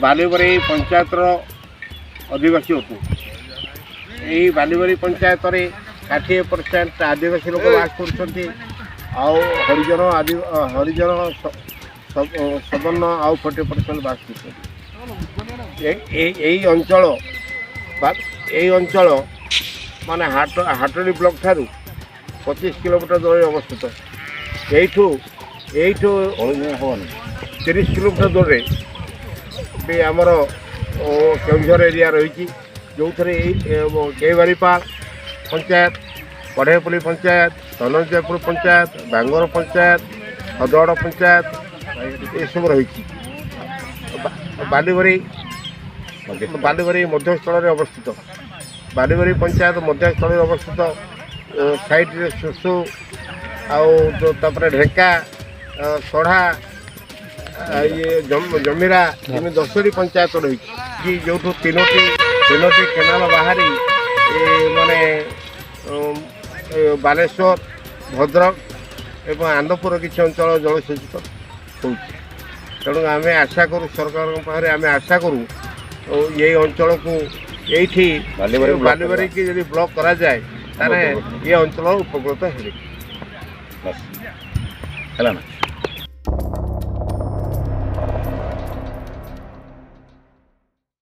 बालीबरी panchayat अधिवासी ado यही बालीबरी पंचायत 60% आदिवासी लोक बास कर हरिजन हरिजन सवर्ण आउ 40% बास कर अंचल माने हाटड़ी ब्लॉक ठारू 25 किलोमीटर दूर अवस्थित यू 30 किलोमीटर दूर भी आमर केउझर एरिया रही जो थे केबारीपाल पंचायत कढ़ेपल्ली पंचायत धनंजयपुर पंचायत बांगर पंचायत हदड़ पंचायत ये सब रही बालीबरी बालीबरी मध्यस्थल अवस्थित बालीबरी पंचायत मध्यस्थल अवस्थित साइड रे सुसु आउे ढेका सढ़ा ये जमीरा एम 10टी पंचायत रही जो तीनोटी केनाल बाहरी माने बालेश्वर भद्रक एवं आनंदपुर किसी अंचल जलसेचित हो तेणु आम आशा करूँ सरकार पाखे आम आशा करूँ ये अंचल को ये बालीबरी की यदि ब्लॉक करा जाए ताने ये अंचल उपकृत है ना।